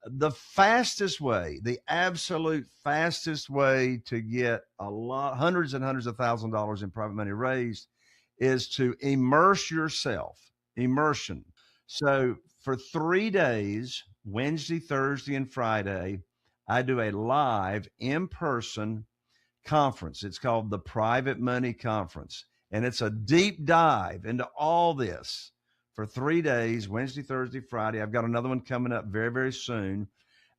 The fastest way, the absolute fastest way to get hundreds and hundreds of $1,000s in private money raised is to immerse yourself, immersion. So for 3 days, Wednesday, Thursday, and Friday, I do a live in person conference. It's called the Private Money Conference. And it's a deep dive into all this for 3 days, Wednesday, Thursday, Friday. I've got another one coming up very, very soon.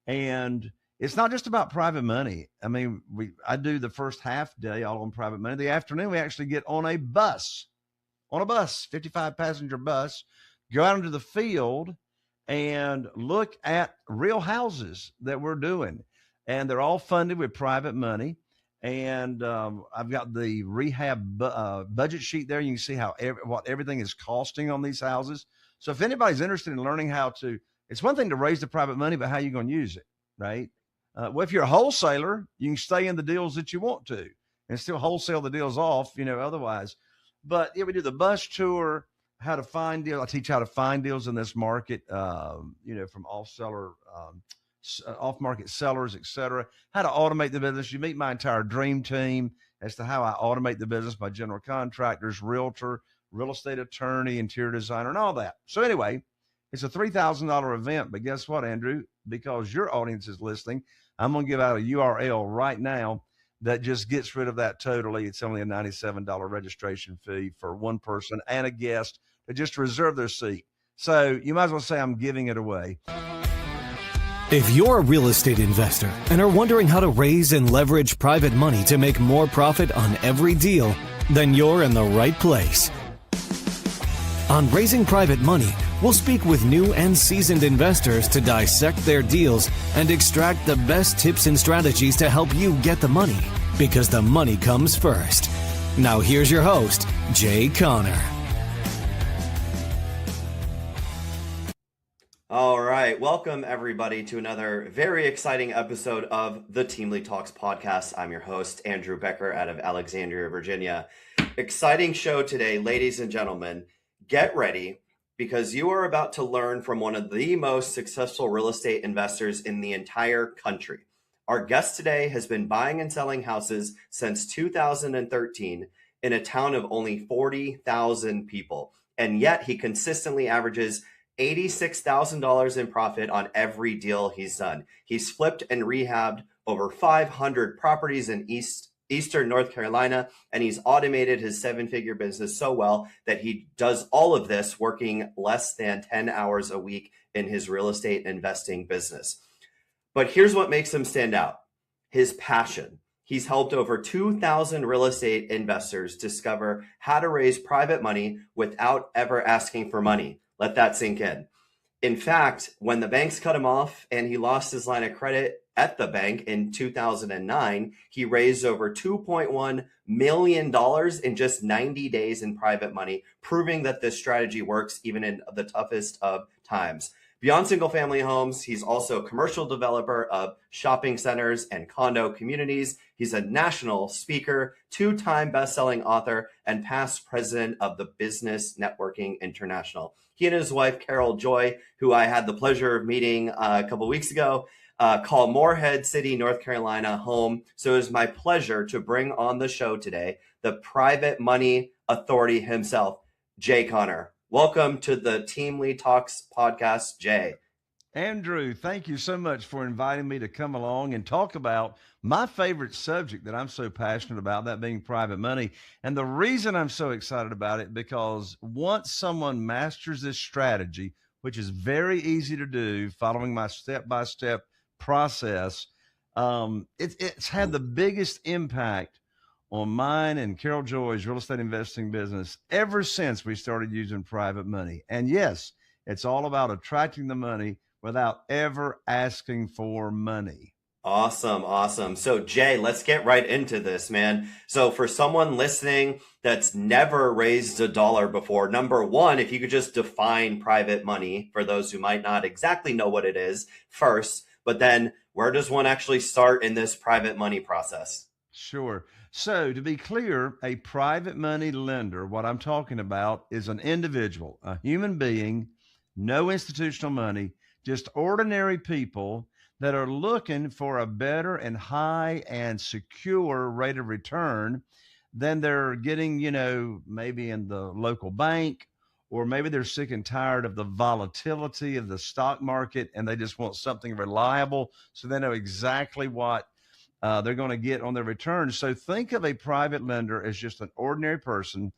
And it's not just about private money. I mean, I do the first half day all on private money. The afternoon, we actually get on a 55 passenger bus, go out into the field and look at real houses that we're doing. And they're all funded with private money. And I've got the rehab budget sheet there. You can see what everything is costing on these houses. So if anybody's interested in learning it's one thing to raise the private money, but how you going to use it, right? Well, if you're a wholesaler, you can stay in the deals that you want to and still wholesale the deals off, otherwise. But yeah, we do the bus tour, how to find deals. I teach how to find deals in this market, from off-market sellers, et cetera, how to automate the business. You meet my entire dream team as to how I automate the business, my general contractors, realtor, real estate attorney, interior designer, and all that. So anyway, it's a $3,000 event, but guess what, Andrew? Because your audience is listening, I'm going to give out a URL right now that just gets rid of that totally. It's only a $97 registration fee for one person and a guest to just reserve their seat. So you might as well say I'm giving it away. If you're a real estate investor and are wondering how to raise and leverage private money to make more profit on every deal, then you're in the right place. On Raising Private Money, we'll speak with new and seasoned investors to dissect their deals and extract the best tips and strategies to help you get the money, because the money comes first. Now here's your host, Jay Conner. All right, welcome everybody to another very exciting episode of the Teamly Talks podcast. I'm your host, Andrew Becker out of Alexandria, Virginia. Exciting show today, ladies and gentlemen. Get ready, because you are about to learn from one of the most successful real estate investors in the entire country. Our guest today has been buying and selling houses since 2013 in a town of only 40,000 people, and yet he consistently averages $86,000 in profit on every deal he's done. He's flipped and rehabbed over 500 properties in Eastern North Carolina, and he's automated his seven-figure business so well that he does all of this working less than 10 hours a week in his real estate investing business. But here's what makes him stand out: his passion. He's helped over 2,000 real estate investors discover how to raise private money without ever asking for money. Let that sink in. In fact, when the banks cut him off and he lost his line of credit at the bank in 2009, he raised over $2.1 million in just 90 days in private money, proving that this strategy works even in the toughest of times. Beyond single-family homes, he's also a commercial developer of shopping centers and condo communities. He's a national speaker, two-time best-selling author, and past president of the Business Networking International. He and his wife, Carol Joy, who I had the pleasure of meeting a couple weeks ago, call Morehead City, North Carolina home. So it is my pleasure to bring on the show today the private money authority himself, Jay Conner. Welcome to the Teamly Talks podcast, Jay. Andrew, thank you so much for inviting me to come along and talk about my favorite subject that I'm so passionate about, that being private money. And the reason I'm so excited about it, because once someone masters this strategy, which is very easy to do, following my step-by-step process, it's had the biggest impact on mine and Carol Joy's real estate investing business ever since we started using private money. And yes, it's all about attracting the money without ever asking for money. Awesome. So Jay, let's get right into this, man. So for someone listening that's never raised a dollar before, number one, if you could just define private money for those who might not exactly know what it is first, but then where does one actually start in this private money process? Sure. So to be clear, a private money lender, what I'm talking about is an individual, a human being, no institutional money, just ordinary people that are looking for a better and high and secure rate of return than they're getting, maybe in the local bank, or maybe they're sick and tired of the volatility of the stock market and they just want something reliable so they know exactly what they're going to get on their returns. So think of a private lender as just an ordinary person.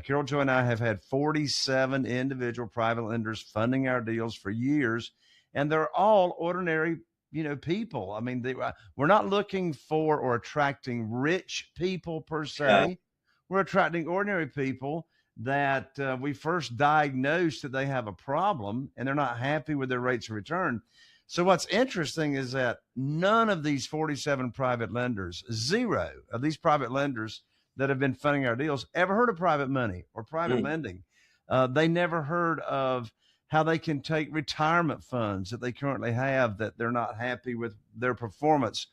Carol Joy and I have had 47 individual private lenders funding our deals for years, and they're all ordinary, people. I mean, we're not looking for or attracting rich people per se. Yeah. We're attracting ordinary people that we first diagnose that they have a problem and they're not happy with their rates of return. So what's interesting is that none of these 47 private lenders, zero of these private lenders that have been funding our deals, ever heard of private money or private lending. They never heard of how they can take retirement funds that they currently have that they're not happy with their performance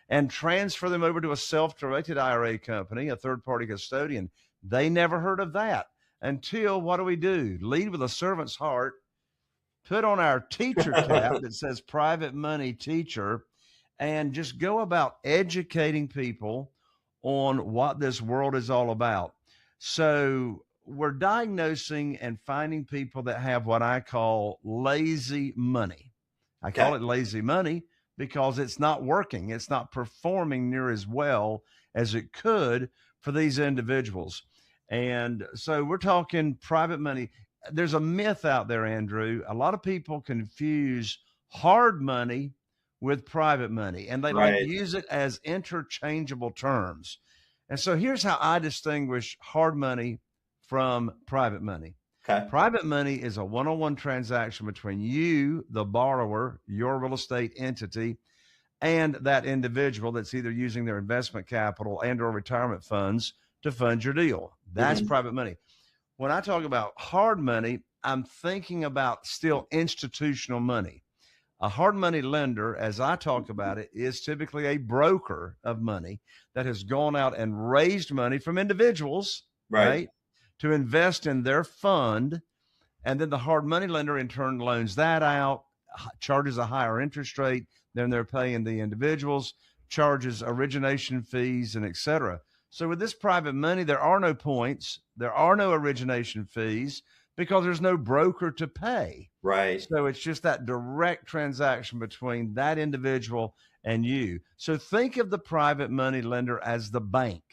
and transfer them over to a self-directed IRA company, a third-party custodian. They never heard of that until, what do? Lead with a servant's heart, put on our teacher cap that says private money teacher, and just go about educating people on what this world is all about. So we're diagnosing and finding people that have what I call lazy money. I call it lazy money because it's not working. It's not performing near as well as it could for these individuals. And so we're talking private money. There's a myth out there, Andrew. A lot of people confuse hard money with private money, and they like to use it as interchangeable terms. And so here's how I distinguish hard money from private money. Okay. Private money is a one-on-one transaction between you, the borrower, your real estate entity, and that individual that's either using their investment capital and or retirement funds to fund your deal. That's private money. When I talk about hard money, I'm thinking about still institutional money. A hard money lender, as I talk about it, is typically a broker of money that has gone out and raised money from individuals, right, to invest in their fund. And then the hard money lender in turn loans that out, charges a higher interest rate than they're paying the individuals, charges origination fees, and et cetera. So with this private money, there are no points, there are no origination fees because there's no broker to pay. Right. So it's just that direct transaction between that individual and you. So think of the private money lender as the bank.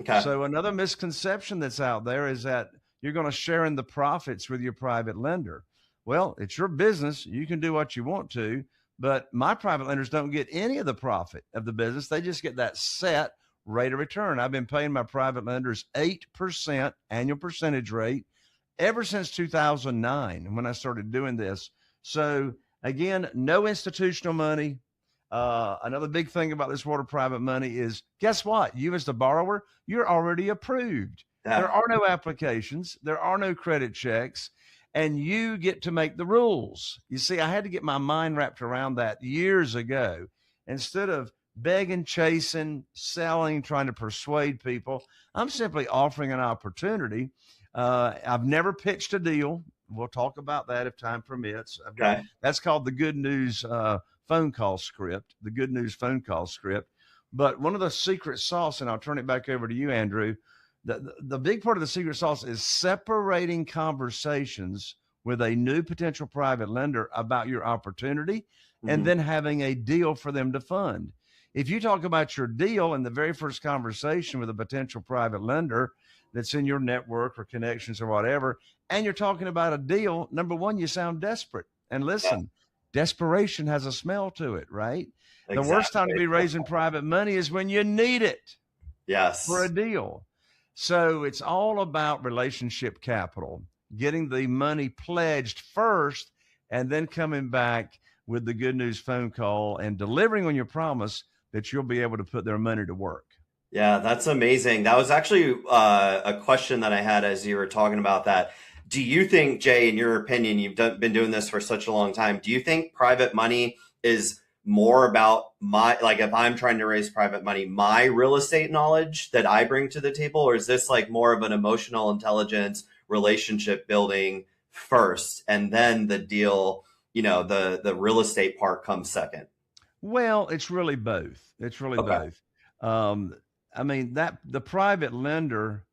Okay. So another misconception that's out there is that you're going to share in the profits with your private lender. Well, it's your business. You can do what you want to, but my private lenders don't get any of the profit of the business. They just get that set rate of return. I've been paying my private lenders 8% annual percentage rate ever since 2009 when I started doing this. So again, no institutional money. Another big thing about this world of private money is, guess what? You as the borrower, you're already approved. Yeah. There are no applications. There are no credit checks, and you get to make the rules. You see, I had to get my mind wrapped around that years ago. Instead of begging, chasing, selling, trying to persuade people, I'm simply offering an opportunity. I've never pitched a deal. We'll talk about that if time permits. That's called the good news phone call script, the good news phone call script. But one of the secret sauce, and I'll turn it back over to you, Andrew, the big part of the secret sauce is separating conversations with a new potential private lender about your opportunity and then having a deal for them to fund. If you talk about your deal in the very first conversation with a potential private lender that's in your network or connections or whatever, and you're talking about a deal, number one, you sound desperate. And listen, desperation has a smell to it, right? Exactly. The worst time to be raising private money is when you need it for a deal. So it's all about relationship capital, getting the money pledged first and then coming back with the good news phone call and delivering on your promise that you'll be able to put their money to work. Yeah, that's amazing. That was actually a question that I had as you were talking about that. Do you think, Jay, in your opinion, you've been doing this for such a long time, do you think private money is more about if I'm trying to raise private money, my real estate knowledge that I bring to the table? Or is this like more of an emotional intelligence relationship building first and then the deal the real estate part comes second? Well, it's really both. It's really Okay. both. I mean, that the private lender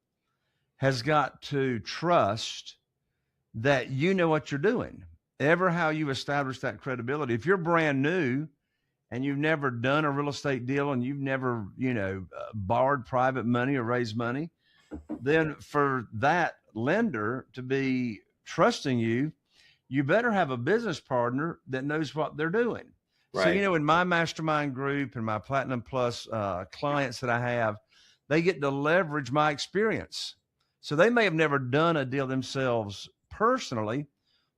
has got to trust that you know what you're doing. Ever how you establish that credibility. If you're brand new and you've never done a real estate deal and you've never, borrowed private money or raised money, then for that lender to be trusting you, you better have a business partner that knows what they're doing. So, Right. in my mastermind group and my Platinum Plus clients that I have, they get to leverage my experience. So they may have never done a deal themselves personally,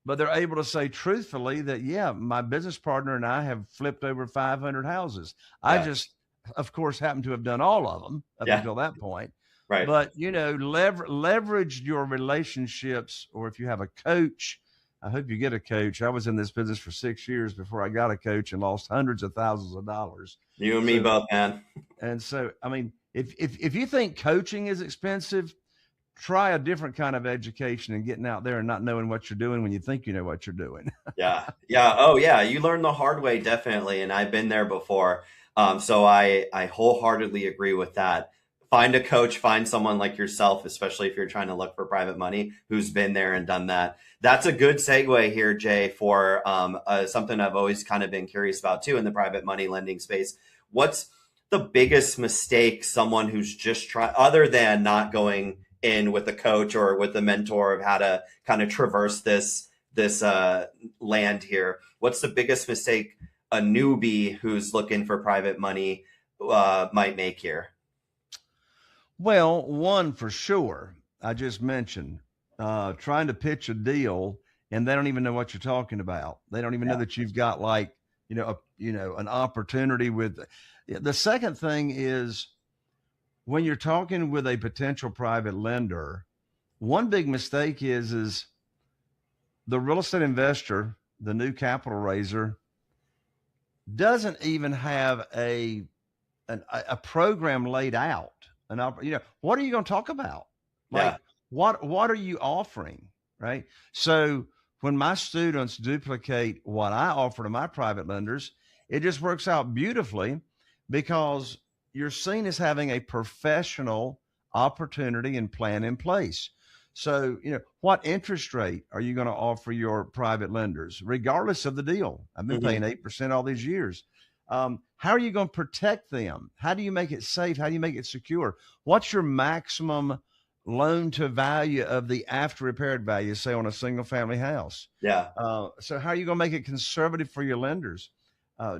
but they're able to say truthfully that, yeah, my business partner and I have flipped over 500 houses. I Yeah. just, of course, happen to have done all of them up Yeah. until that point. Right. But, leverage your relationships, or if you have a coach, I hope you get a coach. I was in this business for 6 years before I got a coach and lost hundreds of thousands of dollars. You and me both, man. And so, I mean, if you think coaching is expensive, try a different kind of education and getting out there and not knowing what you're doing when you think you know what you're doing. Yeah. Yeah. Oh, yeah. You learn the hard way, definitely. And I've been there before. So I wholeheartedly agree with that. Find a coach, find someone like yourself, especially if you're trying to look for private money, who's been there and done that. That's a good segue here, Jay, for something I've always kind of been curious about too in the private money lending space. What's the biggest mistake someone who's just trying, other than not going in with a coach or with a mentor, of how to kind of traverse this land here? What's the biggest mistake a newbie who's looking for private money might make here? Well, one for sure, I just mentioned, trying to pitch a deal and they don't even know what you're talking about. They don't even know that you've got an opportunity with. The second thing is, when you're talking with a potential private lender, one big mistake is the real estate investor, the new capital raiser, doesn't even have a program laid out. What are you going to talk about? Like, what are you offering? Right. So when my students duplicate what I offer to my private lenders, it just works out beautifully, because you're seen as having a professional opportunity and plan in place. So, what interest rate are you going to offer your private lenders, regardless of the deal? I've been paying 8% all these years. How are you going to protect them? How do you make it safe? How do you make it secure? What's your maximum loan to value of the after repaired value, say on a single family house? Yeah. So how are you going to make it conservative for your lenders?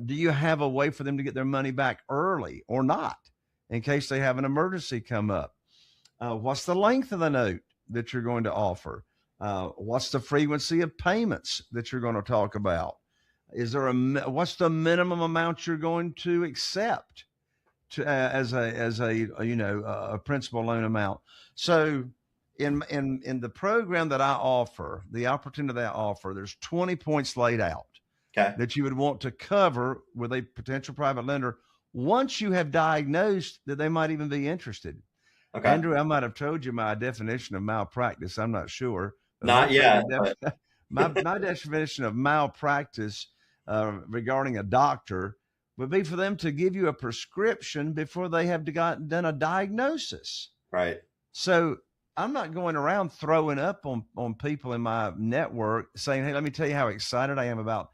Do you have a way for them to get their money back early or not, in case they have an emergency come up? What's the length of the note that you're going to offer? What's the frequency of payments that you're going to talk about? What's the minimum amount you're going to accept as a principal loan amount? So in the program that I offer, the opportunity that I offer, there's 20 points laid out that you would want to cover with a potential private lender once you have diagnosed that they might even be interested. Okay. Andrew, I might have told you my definition of malpractice. I'm not sure. Not yet. My definition of malpractice regarding a doctor would be for them to give you a prescription before they have done a diagnosis. Right. So I'm not going around throwing up on people in my network saying, hey, let me tell you how excited I am about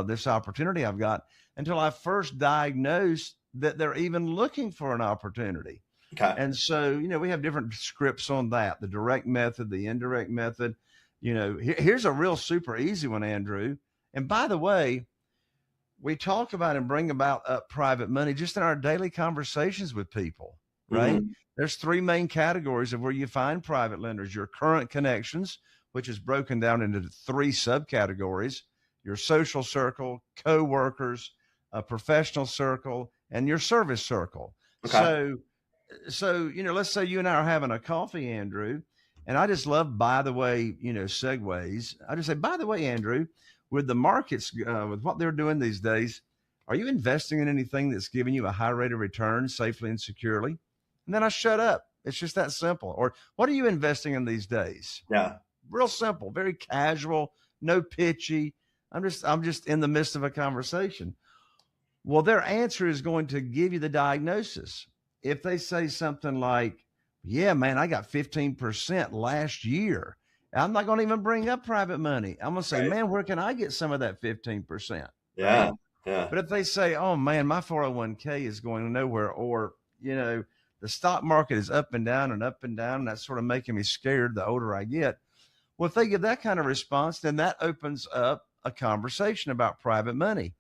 this opportunity I've got, until I first diagnose that they're even looking for an opportunity. Okay. And so, we have different scripts on that, the direct method, the indirect method. Here's a real super easy one, Andrew. And by the way, we talk about and bring about private money just in our daily conversations with people, right? Mm-hmm. There's three main categories of where you find private lenders: your current connections, which is broken down into three subcategories: your social circle, co-workers, a professional circle, and your service circle. Okay. So, let's say you and I are having a coffee, Andrew, and I just love, by the way, segues. I just say, by the way, Andrew, with the markets, with what they're doing these days, are you investing in anything that's giving you a high rate of return safely and securely? And then I shut up. It's just that simple. Or what are you investing in these days? Yeah. Real simple, very casual, no pitchy. I'm just in the midst of a conversation. Well, their answer is going to give you the diagnosis. If they say something like, yeah, man, I got 15% last year, I'm not going to even bring up private money. I'm going to say, Right. man, where can I get some of that 15%? Yeah. Right. Yeah. But if they say, oh man, my 401k is going nowhere, or, the stock market is up and down and up and down, and that's sort of making me scared the older I get. Well, if they give that kind of response, then that opens up a conversation about private money.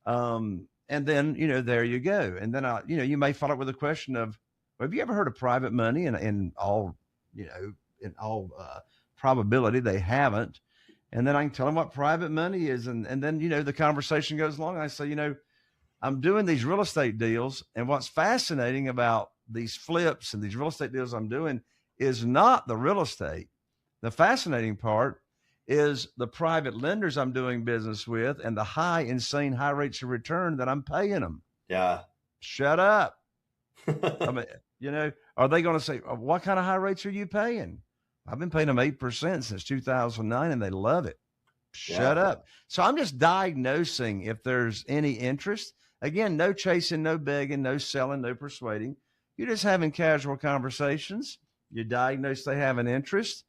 And then, there you go. And then, you may follow up with a question of, well, have you ever heard of private money? And in all probability, they haven't. And then I can tell them what private money is. And then, the conversation goes along. I say, I'm doing these real estate deals. And what's fascinating about these flips and these real estate deals I'm doing is not the real estate. The fascinating part is the private lenders I'm doing business with and the insane high rates of return that I'm paying them. Yeah. Shut up. I mean, are they going to say, what kind of high rates are you paying? I've been paying them 8% since 2009 and they love it. Shut up. So I'm just diagnosing if there's any interest. Again, no chasing, no begging, no selling, no persuading. You're just having casual conversations. You diagnose they have an interest.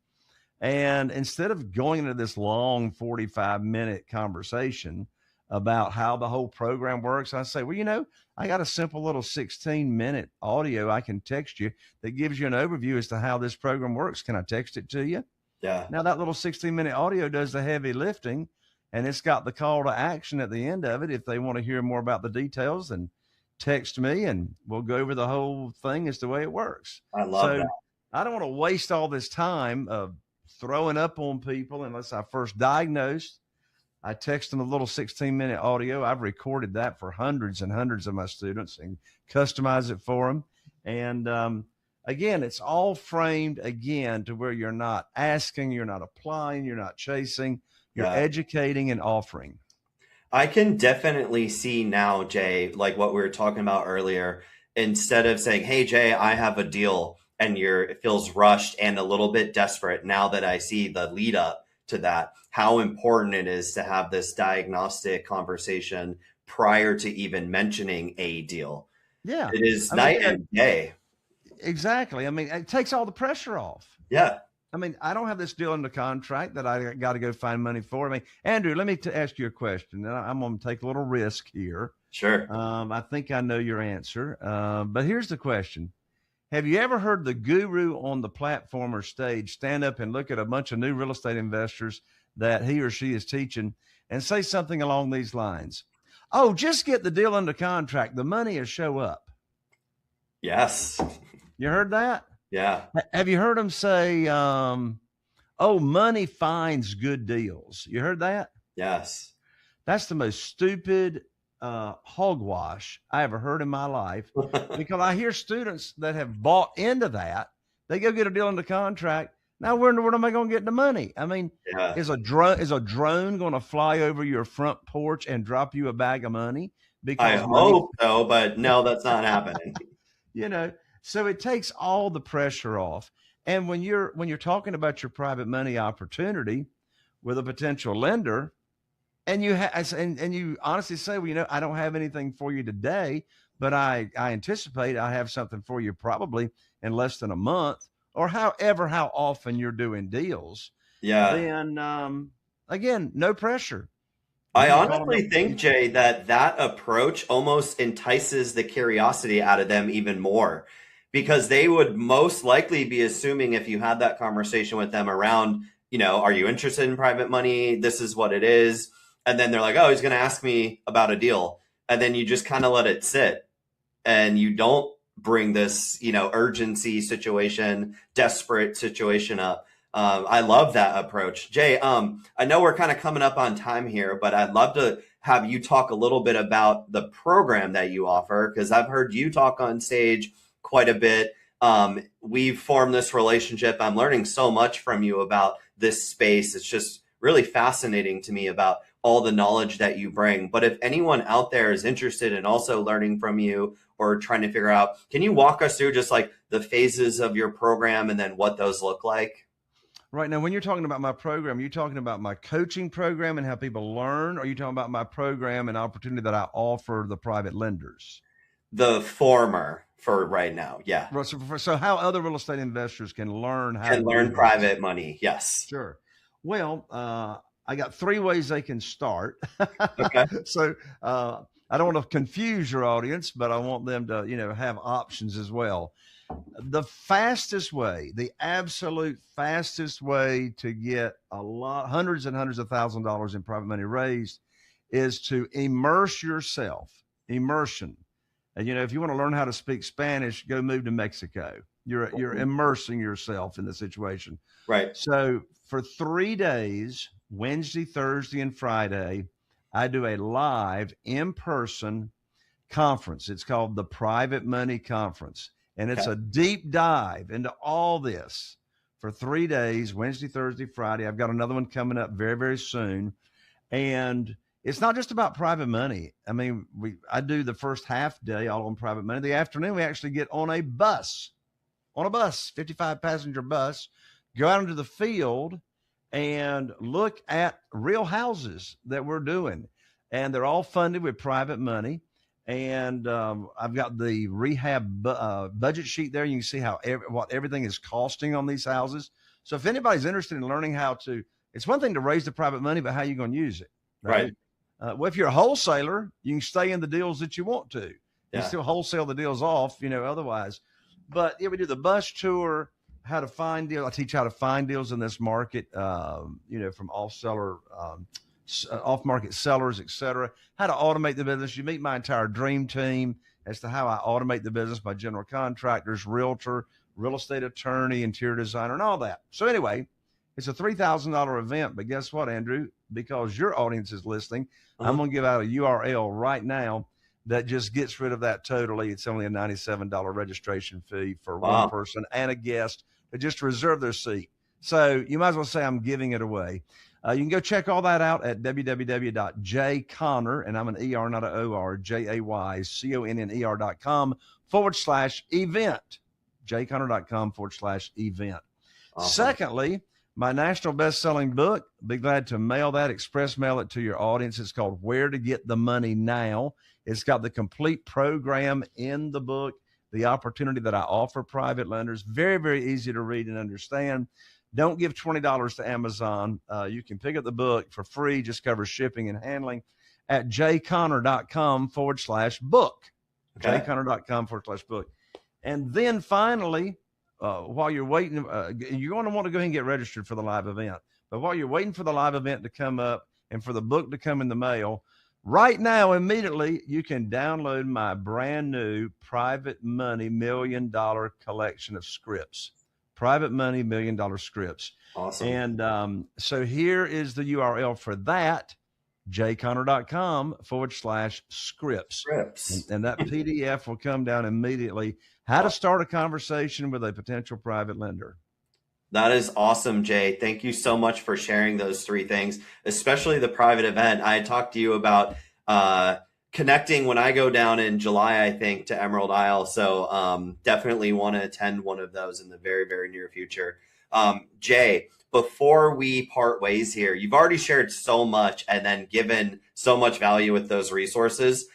And instead of going into this long 45-minute conversation about how the whole program works, I say, well, I got a simple little 16-minute audio I can text you that gives you an overview as to how this program works. Can I text it to you? Yeah. Now that little 16-minute audio does the heavy lifting, and it's got the call to action at the end of it. If they want to hear more about the details, then text me and we'll go over the whole thing as the way it works. I love that. I don't want to waste all this time of throwing up on people unless I first diagnosed. I text them a little 16-minute audio. I've recorded that for hundreds and hundreds of my students and customize it for them. And again, it's all framed again to where you're not asking, you're not applying, you're not chasing, you're educating and offering. I can definitely see now, Jay, like what we were talking about earlier, instead of saying, hey, Jay, I have a deal, and it feels rushed and a little bit desperate. Now that I see the lead up to that, how important it is to have this diagnostic conversation prior to even mentioning a deal. Yeah. It is night and day. Exactly. I mean, it takes all the pressure off. Yeah. I mean, I don't have this deal under contract that I got to go find money for. I mean, Andrew, let me ask you a question. I'm going to take a little risk here. Sure. I think I know your answer. But here's the question. Have you ever heard the guru on the platform or stage stand up and look at a bunch of new real estate investors that he or she is teaching and say something along these lines? Oh, just get the deal under contract. The money will show up. Yes. You heard that? Yeah. Have you heard them say, oh, money finds good deals? You heard that? Yes. That's the most stupid hogwash I ever heard in my life, because I hear students that have bought into that. They go get a deal under contract. Now, where in the world am I going to get the money? I mean, is a drone going to fly over your front porch and drop you a bag of money? Because I hope so, but no, that's not happening. So it takes all the pressure off. And when you're talking about your private money opportunity with a potential lender, and you honestly say, well, I don't have anything for you today, but I anticipate I have something for you probably in less than a month, or how often you're doing deals. Yeah. Then again, no pressure. I honestly think, Jay, that approach almost entices the curiosity out of them even more, because they would most likely be assuming, if you had that conversation with them around, are you interested in private money? This is what it is. And then they're like, oh, he's going to ask me about a deal. And then you just kind of let it sit, and you don't bring this, urgency situation, desperate situation up. I love that approach. Jay, I know we're kind of coming up on time here, but I'd love to have you talk a little bit about the program that you offer, because I've heard you talk on stage quite a bit. We've formed this relationship. I'm learning so much from you about this space. It's just really fascinating to me about all the knowledge that you bring. But if anyone out there is interested in also learning from you or trying to figure out, can you walk us through just like the phases of your program and then what those look like? Right now, when you're talking about my program, you're talking about my coaching program and how people learn, or are you talking about my program and opportunity that I offer the private lenders? The former for right now. Yeah. Right, so how other real estate investors can learn how to Can do learn this. private money. Yes. Sure. Well, I got three ways they can start. Okay. So I don't want to confuse your audience, but I want them to, have options as well. The fastest way, the absolute fastest way to get hundreds and hundreds of $1,000s in private money raised is to immerse yourself. Immersion. And if you want to learn how to speak Spanish, go move to Mexico. You're immersing yourself in the situation. Right. So for 3 days, Wednesday, Thursday, and Friday, I do a live in-person conference. It's called the Private Money Conference. And it's a deep dive into all this for 3 days, Wednesday, Thursday, Friday. I've got another one coming up very, very soon. And it's not just about private money. I mean, I do the first half day all on private money. The afternoon, we actually get on a bus, 55 passenger bus, go out into the field and look at real houses that we're doing. And they're all funded with private money. And I've got the rehab budget sheet there. You can see what everything is costing on these houses. So if anybody's interested in learning it's one thing to raise the private money, but how are you going to use it? Right. Well, if you're a wholesaler, you can stay in the deals that you want to. You still wholesale the deals off, otherwise. But we do the bus tour, how to find deals. I teach how to find deals in this market, from off-market sellers, et cetera, how to automate the business. You meet my entire dream team as to how I automate the business, my general contractors, realtor, real estate attorney, interior designer, and all that. So anyway, it's a $3,000 event, but guess what, Andrew? Because your audience is listening, I'm going to give out a URL right now that just gets rid of that totally. It's only a $97 registration fee for one person and a guest to just reserve their seat. So you might as well say I'm giving it away. You can go check all that out at www.jayconner, and I'm an ER, not an OR, JAYCONNER.com/event, jayconner.com/event. Awesome. Secondly, my national best-selling book, be glad to express mail it to your audience. It's called Where to Get the Money Now. It's got the complete program in the book, the opportunity that I offer private lenders. Very, very easy to read and understand. Don't give $20 to Amazon. You can pick up the book for free, just covers shipping and handling at jayconner.com/book. Okay. jayconner.com/book. And then finally, while you're waiting, you're going to want to go ahead and get registered for the live event. But while you're waiting for the live event to come up and for the book to come in the mail, right now, immediately, you can download my brand new Private Money $1 Million collection of scripts. Private Money $1 Million scripts. Awesome. And so here is the URL for that, jayconner.com/scripts. And that PDF will come down immediately. How to start a conversation with a potential private lender. That is awesome, Jay. Thank you so much for sharing those three things, especially the private event. I had talked to you about connecting when I go down in July, I think, to Emerald Isle. So definitely want to attend one of those in the very, very near future. Jay, before we part ways here, you've already shared so much and then given so much value with those resources.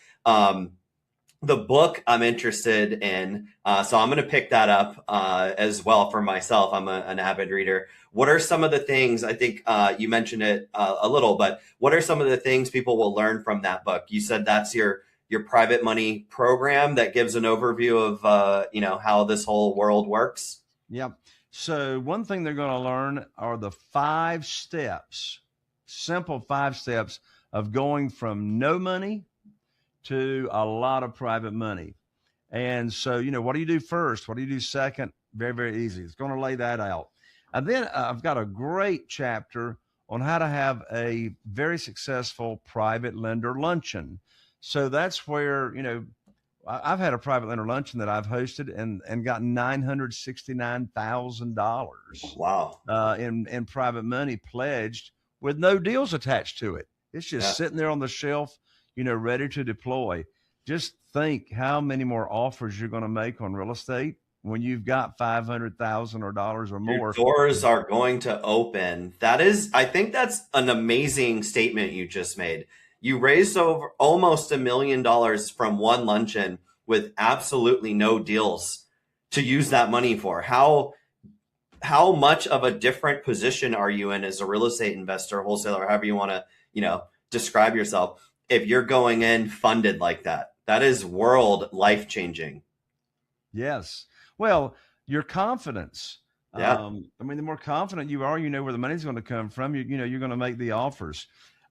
The book I'm interested in, so I'm going to pick that up as well for myself. I'm an avid reader. What are some of the things, I think you mentioned it a little, but what are some of the things people will learn from that book? You said that's your private money program that gives an overview of how this whole world works. Yeah. So one thing they're going to learn are the 5 steps, simple 5 steps of going from no money to a lot of private money. And so, what do you do first? What do you do second? Very, very easy. It's going to lay that out. And then I've got a great chapter on how to have a very successful private lender luncheon. So that's where, I've had a private lender luncheon that I've hosted and got $969,000 wow. In private money pledged with no deals attached to it. It's just sitting there on the shelf, ready to deploy. Just think how many more offers you're going to make on real estate when you've got $500,000 or dollars or more. Your doors are going to open. I think that's an amazing statement you just made. You raised over almost $1 million from one luncheon with absolutely no deals to use that money for. How much of a different position are you in as a real estate investor, wholesaler, however you want to, describe yourself, if you're going in funded like that? That is world life-changing. Yes. Well, your confidence. Yeah. The more confident you are, you know where the money's going to come from. You're going to make the offers.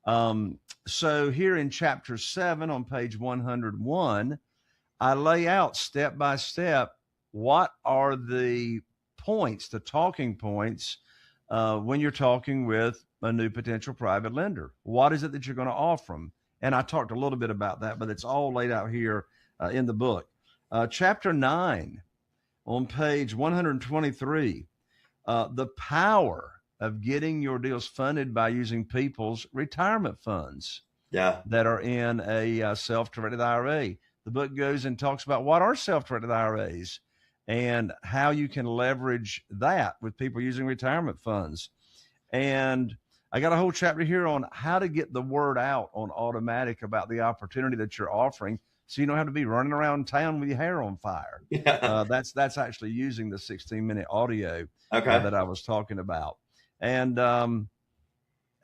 So here in chapter 7 on page 101, I lay out step by step what are the points, the talking points, when you're talking with a new potential private lender. What is it that you're going to offer them? And I talked a little bit about that, but it's all laid out here in the book. Chapter 9 on page 123, the power of getting your deals funded by using people's retirement funds that are in a self-directed IRA. The book goes and talks about what are self-directed IRAs and how you can leverage that with people using retirement funds. And I got a whole chapter here on how to get the word out on automatic about the opportunity that you're offering, so you don't have to be running around town with your hair on fire. Yeah. That's actually using the 16-minute audio Okay. that I was talking about. And then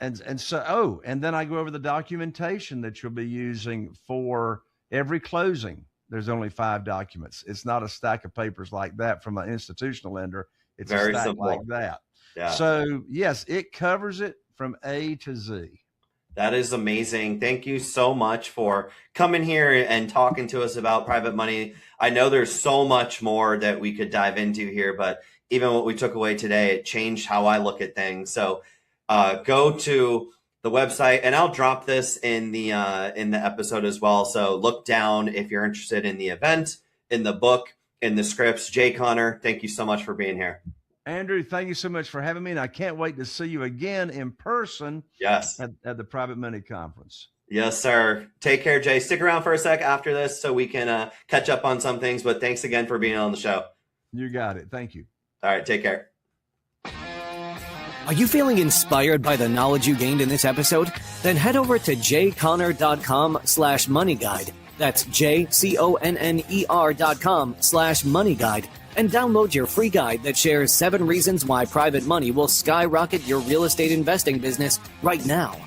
I go over the documentation that you'll be using for every closing. There's only 5 documents. It's not a stack of papers like that from an institutional lender. It's Very a stack simple. like that. Yeah. So yes, it covers it from A to Z. That is amazing. Thank you so much for coming here and talking to us about private money. I know there's so much more that we could dive into here, but even what we took away today, it changed how I look at things. So go to the website, and I'll drop this in the episode as well. So look down if you're interested in the event, in the book, in the scripts. Jay Conner, thank you so much for being here. Andrew, thank you so much for having me, and I can't wait to see you again in person. Yes. At the Private Money Conference. Yes, sir. Take care, Jay. Stick around for a sec after this so we can catch up on some things, but thanks again for being on the show. You got it. Thank you. All right, take care. Are you feeling inspired by the knowledge you gained in this episode? Then head over to jconner.com/moneyguide. That's jconner.com/moneyguide. And download your free guide that shares 7 reasons why private money will skyrocket your real estate investing business right now.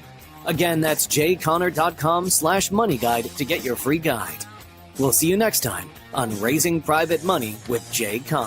Again, that's jconner.com/moneyguide to get your free guide. We'll see you next time on Raising Private Money with Jay Conner.